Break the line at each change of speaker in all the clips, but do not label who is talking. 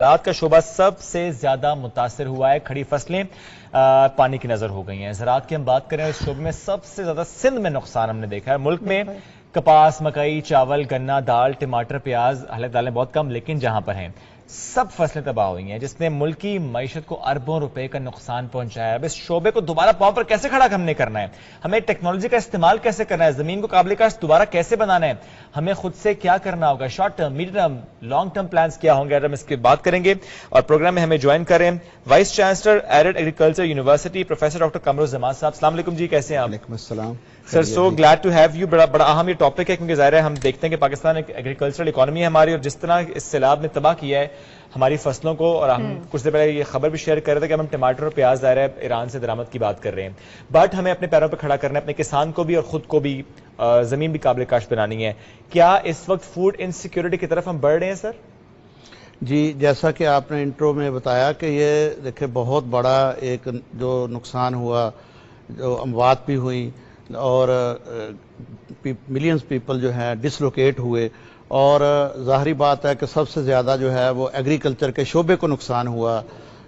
زراعت کا شعبہ سب سے زیادہ متاثر ہوا ہے. کھڑی فصلیں پانی کی نظر ہو گئی ہیں. زراعت کی ہم بات کریں اس شعبے میں سب سے زیادہ سندھ میں نقصان ہم نے دیکھا ہے. ملک میں کپاس، مکئی، چاول، گنا، دال، ٹماٹر، پیاز، حالت دالیں بہت کم لیکن جہاں پر ہیں سب فصلیں تباہ ہوئی ہیں جس نے ملکی معیشت کو اربوں روپے کا نقصان پہنچایا ہے. اب اس شعبے کو دوبارہ پاؤں پر کیسے کھڑا ہم نے کرنا ہے؟ ہمیں ٹیکنالوجی کا استعمال کیسے کرنا ہے؟ زمین کو قابل کاشت دوبارہ کیسے بنانا ہے؟ ہمیں خود سے کیا کرنا ہوگا؟ Short term, medium term, long term plans کیا ہوں گے؟ ہم اس کی بات کریں گے اور پروگرام میں ہمیں جوائن کریں vice chancellor arid agriculture university professor doctor Qamar الزمان صاحب. السلام علیکم جی، کیسے ہیں آپ؟
وعلیکم السلام
sir. So glad to have you. بڑا اہم یہ ٹاپک ہے کیونکہ ظاہر ہے ہم دیکھتے ہیں کہ پاکستان ایک ایگریکلچرل اکانومی ہے ہماری، اور جس طرح اس سیلاب نے تباہ کیا ہے ہماری فصلوں کو، اور ہم کچھ دیر پہلے یہ خبر بھی شیئر کر رہے تھے کہ ہم ٹماٹر اور پیاز ظاہر ہے ایران سے درآمد کی بات کر رہے ہیں، بٹ ہمیں اپنے پیروں پہ کھڑا کرنا ہے، اپنے کسان کو بھی اور خود کو بھی، زمین بھی قابل کاشت بنانی ہے. کیا اس وقت فوڈ انسیکیورٹی کی طرف ہم بڑھ رہے ہیں سر؟
جی، جیسا کہ آپ نے انٹرو میں بتایا کہ یہ دیکھیں بہت بڑا ایک جو نقصان ہوا، جو اموات بھی ہوئی اور ملینز پیپل جو ہیں ڈسلوکیٹ ہوئے، اور ظاہری بات ہے کہ سب سے زیادہ جو ہے وہ ایگریکلچر کے شعبے کو نقصان ہوا.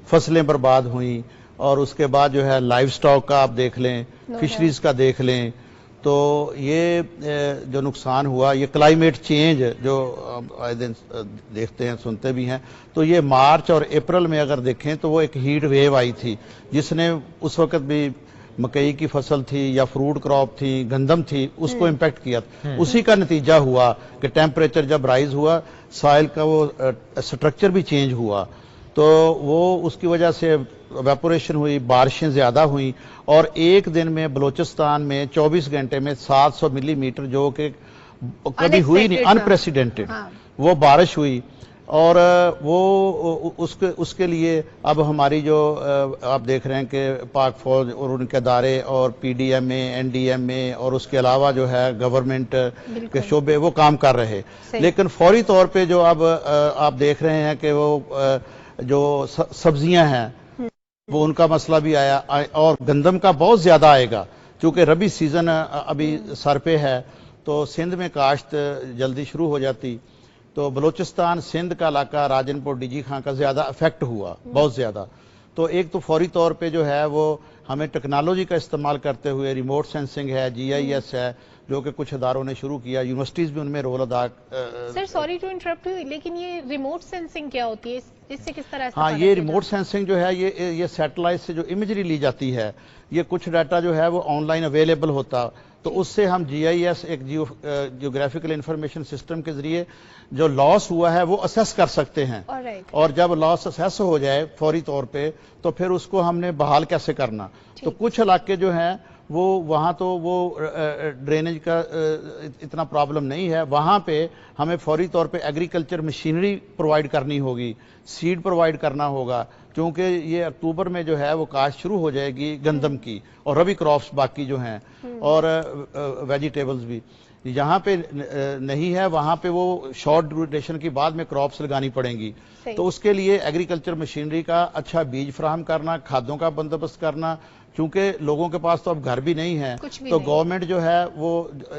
فصلیں برباد ہوئیں، اور اس کے بعد جو ہے لائف سٹاک کا آپ دیکھ لیں، فشریز کا دیکھ لیں. تو یہ جو نقصان ہوا، یہ کلائمیٹ چینج جو آئے دن دیکھتے ہیں سنتے بھی ہیں، تو یہ مارچ اور اپریل میں اگر دیکھیں تو وہ ایک ہیٹ ویو آئی تھی جس نے اس وقت بھی مکئی کی فصل تھی یا فروٹ کراپ تھی، گندم تھی، اس کو امپیکٹ کیا. اسی کا نتیجہ ہوا کہ ٹیمپریچر جب رائز ہوا، سائل کا وہ سٹرکچر بھی چینج ہوا، تو وہ اس کی وجہ سے ویپوریشن ہوئی، بارشیں زیادہ ہوئیں، اور ایک دن میں بلوچستان میں 24 گھنٹے میں 700 ملی میٹر جو کہ کبھی ہوئی نہیں، انپریسیڈنٹڈ وہ بارش ہوئی. اور وہ اس کے لیے اب ہماری جو آپ دیکھ رہے ہیں کہ پاک فوج اور ان کے ادارے اور پی ڈی ایم اے، این ڈی ایم اے اور اس کے علاوہ جو ہے گورنمنٹ کے شعبے وہ کام کر رہے، لیکن فوری طور پہ جو اب آپ دیکھ رہے ہیں کہ وہ جو سبزیاں ہیں وہ ان کا مسئلہ بھی آیا، اور گندم کا بہت زیادہ آئے گا چونکہ ربی سیزن ابھی سر پہ ہے. تو سندھ میں کاشت جلدی شروع ہو جاتی، تو بلوچستان سندھ کا علاقہ راجن پور ڈی جی خان کا زیادہ افیکٹ ہوا، بہت زیادہ. تو ایک تو فوری طور پہ جو ہے وہ ہمیں ٹیکنالوجی کا استعمال کرتے ہوئے ریموٹ سینسنگ ہے، جی آئی ایس ہے جو کہ کچھ اداروں نے شروع کیا، یونیورسٹیز بھی ان میں رول ادا.
سر سوری ٹو انٹرپٹ، لیکن یہ ریموٹ سینسنگ کیا ہوتی ہے؟ اس سے کس طرح؟
ہاں، یہ ریموٹ سینسنگ جو ہے یہ سیٹلائٹ سے جو امیجری لی جاتی ہے، یہ کچھ ڈیٹا جو ہے وہ آن لائن اویلیبل ہوتا، تو اس سے ہم جی آئی ایس ایک جیوگرافیکل انفارمیشن سسٹم کے ذریعے جو لاس ہوا ہے وہ اسیس کر سکتے ہیں. اور جب لاس اسیس ہو جائے فوری طور پہ تو پھر اس کو ہم نے بحال کیسے کرنا. تو کچھ علاقے جو ہیں وہ وہاں تو وہ ڈرینیج کا اتنا پرابلم نہیں ہے، وہاں پہ ہمیں فوری طور پہ ایگریکلچر مشینری پرووائڈ کرنی ہوگی، سیڈ پرووائڈ کرنا ہوگا، کیونکہ یہ اکتوبر میں جو ہے وہ کاشت شروع ہو جائے گی گندم کی اور ربی کراپس باقی جو ہیں اور ویجیٹیبلز بھی. یہاں پہ نہیں ہے، وہاں پہ وہ شارٹ ڈیوریشن کی بعد میں کراپس لگانی پڑیں گی. تو اس کے لیے ایگریکلچر مشینری کا اچھا بیج فراہم کرنا، کھادوں کا بندوبست کرنا، چونکہ لوگوں کے پاس تو اب گھر بھی نہیں ہے، تو گورنمنٹ جو ہے وہ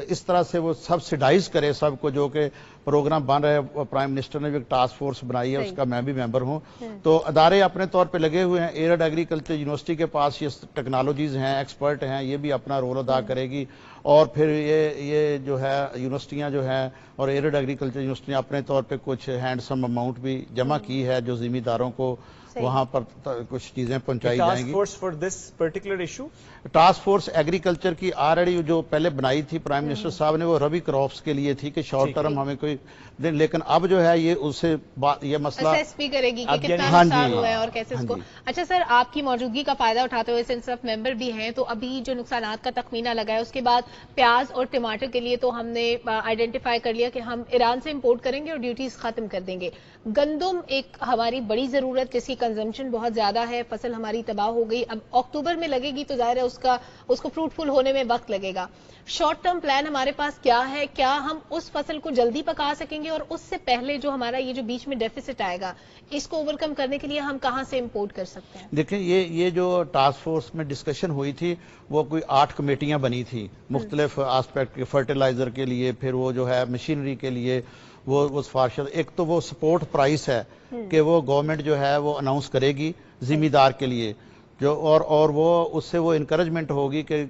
اس طرح سے وہ سبسیڈائز کرے سب کو، جو کہ پروگرام بن رہے ہیں. پرائم منسٹر نے بھی ایک ٹاسک فورس بنائی ہے، اس کا میں بھی ممبر ہوں. تو ادارے اپنے طور پہ لگے ہوئے ہیں. ایرڈ ایگریکلچر یونیورسٹی کے پاس یہ ٹیکنالوجیز ہیں، ایکسپرٹ ہیں، یہ بھی اپنا رول ادا کرے گی. اور پھر یہ جو ہے یونیورسٹیاں جو ہیں اور ایرڈ ایگریکلچر یونیورسٹیاں اپنے طور پہ کچھ ہینڈسم اماؤنٹ بھی جمع کی ہے جو زمینداروں کو وہاں پر کچھ چیزیں پہنچائی جائیں گی.
Task force for this particular issue,
task force agriculture کی آلریڈی جو پہلے بنائی تھی پرائم منسٹر صاحب نے، وہ ربی کراپس کے لیے تھی کہ شارٹ ٹرم ہمیں کوئی، لیکن اب جو ہے یہ اس سے یہ مسئلہ
اسیس بھی کرے گی کہ کتنا نقصان ہوا ہے اور کیسے اس کو. اچھا سر، آپ کی موجودگی کا فائدہ اٹھاتے ہوئے سنس آف ممبر بھی ہیں، تو ابھی جو نقصانات کا تخمینہ لگا ہے اس کے بعد پیاز اور ٹماٹر کے لیے تو ہم نے آئیڈینٹیفائی کر لیا کہ ہم ایران سے امپورٹ کریں گے اور ڈیوٹیز ختم کر دیں گے. گندم ایک ہماری بڑی ضرورت جس کی کنزمپشن بہت زیادہ ہے، فصل ہماری تباہ ہو گئی، اب اکتوبر میں لگے گی تو ظاہر ہے اس کو فروٹفل ہونے میں وقت لگے گا. شارٹ ٹرم پلان ہمارے پاس کیا ہے؟ کیا ہم اس فصل کو جلدی پکا سکیں گے، اور اس سے پہلے جو ہمارا یہ جو بیچ میں ڈیفیسٹ آئے گا اس کو اوور کم کرنے کے لیے ہم کہاں سے امپورٹ کر سکتے ہیں؟
دیکھیں، یہ جو ٹاسک فورس میں ڈسکشن ہوئی تھی وہ کوئی 8 کمیٹیاں بنی تھی مختلف آسپیکٹ کے، فرٹیلائزر کے لیے، پھر وہ جو ہے مشینری کے لیے، وہ سفارشات، ایک تو وہ سپورٹ پرائس ہے کہ وہ گورنمنٹ جو ہے وہ اناؤنس کرے گی زمیندار کے لیے، جو اور وہ اس سے وہ انکریجمنٹ ہوگی کہ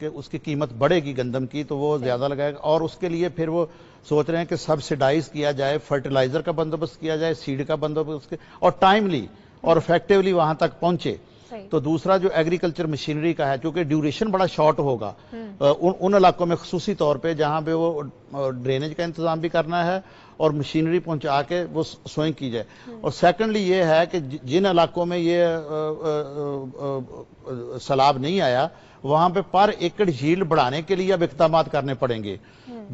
اس کی قیمت بڑھے گی گندم کی، تو وہ زیادہ لگائے گا، اور اس کے لیے پھر وہ سوچ رہے ہیں کہ سبسیڈائز کیا جائے، فرٹیلائزر کا بندوبست کیا جائے، سیڈ کا بندوبست، اور ٹائملی اور افیکٹولی وہاں تک پہنچے۔ تو دوسرا جو ایگریکلچر مشینری کا ہے، چونکہ ڈیوریشن بڑا شارٹ ہوگا ان علاقوں میں خصوصی طور پہ جہاں پہ وہ ڈرینیج کا انتظام بھی کرنا ہے اور مشینری پہنچا کے وہ سوئنگ کی جائے۔ اور سیکنڈلی یہ ہے کہ جن علاقوں میں یہ سیلاب نہیں آیا وہاں پہ پر ایکڑ ییلڈ بڑھانے کے لیے اب اقدامات کرنے پڑیں گے۔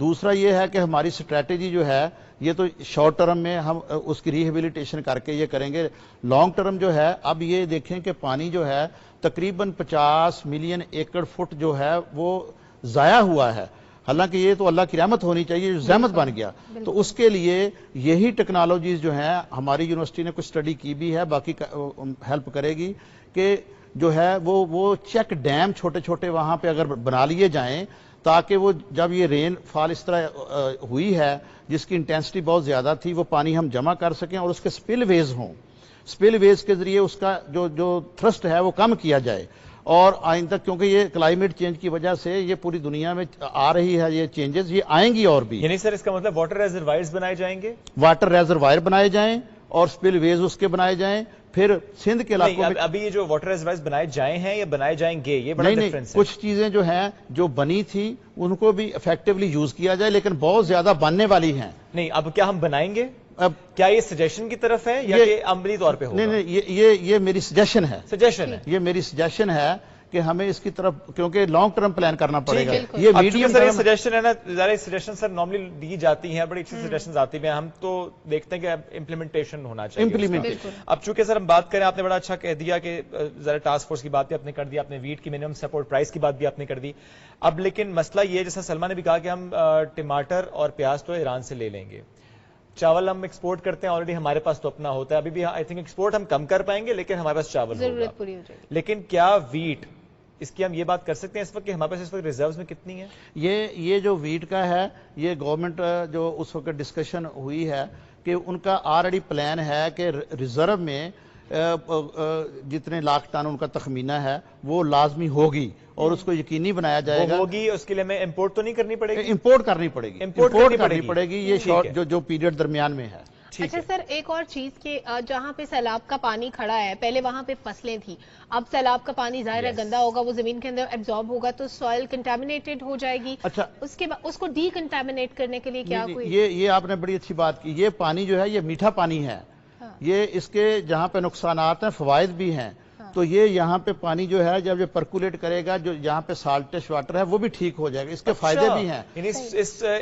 دوسرا یہ ہے کہ ہماری اسٹریٹجی جو ہے یہ تو شارٹ ٹرم میں ہم اس کی ریہیبلیٹیشن کر کے یہ کریں گے، لانگ ٹرم جو ہے اب یہ دیکھیں کہ پانی جو ہے تقریباً 50 ملین ایکڑ فٹ جو ہے وہ ضائع ہوا ہے، حالانکہ یہ تو اللہ کی رحمت ہونی چاہیے جو زحمت بن گیا۔ تو اس کے لیے یہی ٹیکنالوجیز جو ہیں ہماری یونیورسٹی نے کچھ اسٹڈی کی بھی ہے، باقی ہیلپ کرے گی کہ جو ہے وہ چیک ڈیم چھوٹے چھوٹے وہاں پہ اگر بنا لیے جائیں تاکہ وہ جب یہ رین فال اس طرح ہوئی ہے جس کی انٹینسٹی بہت زیادہ تھی وہ پانی ہم جمع کر سکیں اور اس کے سپل ویز ہوں، سپل ویز کے ذریعے اس کا جو تھرسٹ ہے وہ کم کیا جائے۔ اور آئندہ کیونکہ یہ کلائمیٹ چینج کی وجہ سے یہ پوری دنیا میں آ رہی ہے یہ چینجز، یہ آئیں گی اور بھی۔
یعنی سر اس کا مطلب واٹر ریزروائرز بنائے جائیں گے،
واٹر ریزروائر بنائے جائیں اور سپل ویز اس کے بنائے جائیں۔ پھر سندھ کے علاقوں میں
ابھی یہ جو واٹر ریزروائرز بنائے جائیں ہیں یا بنائے جائیں گے، یہ بڑا ڈفرنس ہے۔
کچھ چیزیں جو ہیں جو بنی تھی ان کو بھی افیکٹولی یوز کیا جائے، لیکن بہت زیادہ بننے والی ہیں۔
نہیں اب کیا ہم بنائیں گے؟
اب
کیا یہ سجیشن کی طرف ہے یا کہ عملی طور پہ ہوگا؟
نہیں یہ میری سجیشن ہے،
یہ
میری سجیشن ہے کہ ہمیں اس کی طرف کیونکہ لانگ ٹرم پلان کرنا پڑے گا۔
یہ میڈیم ٹرم سجیشن ہے نا، ذرا سجیشن سر نارملی دی جاتی ہیں، بڑی اچھی سجیشنز آتی ہیں، ہم تو دیکھتے ہیں کہ امپلیمنٹیشن ہونا چاہیے۔ اب چونکہ سر ہم بات کریں، آپ نے بڑا اچھا کہہ دیا کہ ذرا ٹاسک فورس کی بات بھی آپ نے کر دی، آپ نے ویٹ کی منیمم سپورٹ پرائس کی بات بھی آپ نے کر دی۔ اب لیکن مسئلہ یہ جیسا سلمان نے بھی کہا کہ ہم ٹماٹر اور پیاز تو ایران سے لے لیں گے، چاول ہم ایکسپورٹ کرتے ہیں آلریڈی، ہمارے پاس تو اپنا ہوتا ہے، ابھی بھی آئی تھنک ایکسپورٹ ہم کم کر پائیں گے لیکن ہمارے پاس چاول ہوگا۔ لیکن کیا ویٹ، اس کی ہم یہ بات کر سکتے ہیں اس وقت کہ ہمارے پاس اس وقت ریزروز میں کتنی ہے؟
یہ جو ویٹ کا ہے یہ گورنمنٹ جو اس وقت ڈسکشن ہوئی ہے کہ ان کا آلریڈی پلان ہے کہ ریزرو میں جتنے لاکھ ٹن ان کا تخمینہ ہے وہ لازمی ہوگی اور اس کو یقینی بنایا جائے گا۔
ہوگی اس کے لیے ہمیں امپورٹ تو نہیں کرنی پڑے گی؟
امپورٹ کرنی پڑے گی، امپورٹ کرنی پڑے گی، یہ جو پیریڈ درمیان میں ہے۔
اچھا سر، ایک اور چیز کہ جہاں پہ سیلاب کا پانی کھڑا ہے، پہلے وہاں پہ فصلیں تھی، اب سیلاب کا پانی ظاہر ہے گندا ہوگا، وہ زمین کے اندر ایبزارب ہوگا تو سوائل کنٹامینیٹڈ ہو جائے گی۔
اچھا،
اس کے بعد اس کو ڈی کنٹامینیٹ کرنے کے لیے کیا کوئی؟
یہ آپ نے بڑی اچھی بات کی، یہ پانی جو ہے یہ میٹھا پانی ہے، یہ اس کے جہاں پہ نقصانات ہیں فوائد بھی ہیں، تو یہ یہاں پہ پانی جو ہے جب یہ پرکولیٹ کرے گا جو یہاں پہ سالٹش واٹر ہے وہ بھی ٹھیک ہو جائے گا، اس کے فائدے بھی ہیں۔
یعنی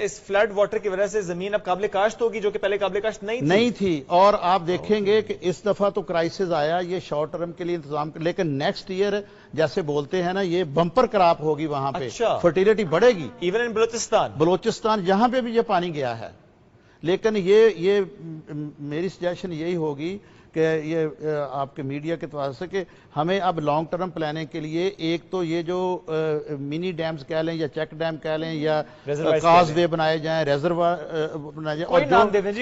اس فلڈ واٹر کی وجہ سے زمین اب قابل کاشت ہوگی جو کہ پہلے قابل کاشت نہیں تھی۔
اور آپ دیکھیں گے کہ اس دفعہ تو کرائسس آیا، یہ شارٹ ٹرم کے لیے انتظام، لیکن نیکسٹ ایئر جیسے بولتے ہیں نا یہ بمپر کراپ ہوگی، وہاں پہ فرٹیلیٹی بڑھے گی،
ایون ان
بلوچستان جہاں پہ بھی یہ پانی گیا ہے۔ لیکن یہ میری سجیشن یہی ہوگی کہ یہ آپ کے میڈیا کے توازن سے کہ ہمیں اب لانگ ٹرم پلاننگ کے لیے ایک تو یہ جو منی ڈیمز کہہ لیں یا چیک ڈیم کہہ لیں یا کاز وے بنائے جائیں، ریزروائر بنائے جائیں، اور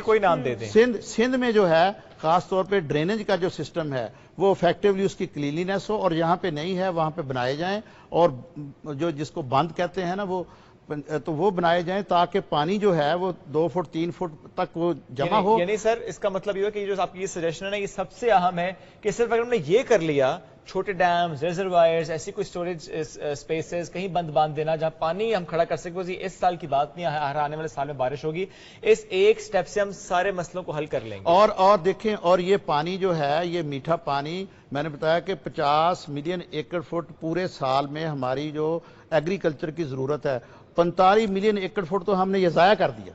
کوئی نام دے دیں۔
سندھ میں جو ہے خاص طور پہ ڈرینیج کا جو سسٹم ہے وہ افیکٹولی اس کی کلینینس ہو، اور یہاں پہ نہیں ہے وہاں پہ بنائے جائیں، اور جو جس کو بند کہتے ہیں نا وہ بنائے جائیں تاکہ پانی جو ہے وہ 2 فٹ 3 فٹ تک وہ جمع ہو۔
یعنی سر اس کا مطلب یہ ہے کہ جو آپ کی یہ سجیشن ہے نا یہ سب سے اہم ہے کہ صرف اگر ہم نے یہ کر لیا، چھوٹے ڈیمز، ریزروائرز، ایسی کوئی سٹوریج اسپیسز کہیں باندھ دینا جہاں پانی ہم کھڑا کر سکتے، اس سال کی بات نہیں، ہر آنے والے سال میں بارش ہوگی، اس ایک سٹیپ سے ہم سارے مسئلوں کو حل کر لیں گے۔
اور دیکھیں، اور یہ پانی جو ہے یہ میٹھا پانی میں نے بتایا کہ 50 ملین ایکڑ فٹ پورے سال میں ہماری جو ایگریکلچر کی ضرورت ہے، 45 ملین ایکڑ فٹ تو ہم نے یہ ضائع کر دیا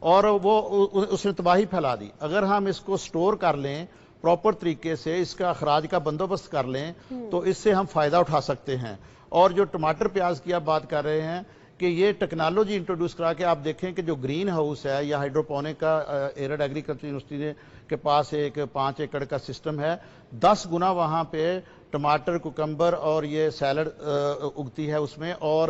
اور وہ اس نے تباہی پھیلا دی۔ اگر ہم اس کو سٹور کر لیں پراپر طریقے سے، اس کا اخراج کا بندوبست کر لیں تو اس سے ہم فائدہ اٹھا سکتے ہیں۔ اور جو ٹماٹر پیاز کی آپ بات کر رہے ہیں کہ یہ ٹیکنالوجی انٹروڈیوس کرا کے آپ دیکھیں کہ جو گرین ہاؤس ہے یا ہائیڈروپونک کا ایرڈ ایگریکلچر یونیورسٹی کے پاس ایک 5 ایکڑ کا سسٹم ہے، 10 گنا وہاں پہ ٹماٹر، کوکمبر اور یہ سیلڈ اگتی ہے اس میں، اور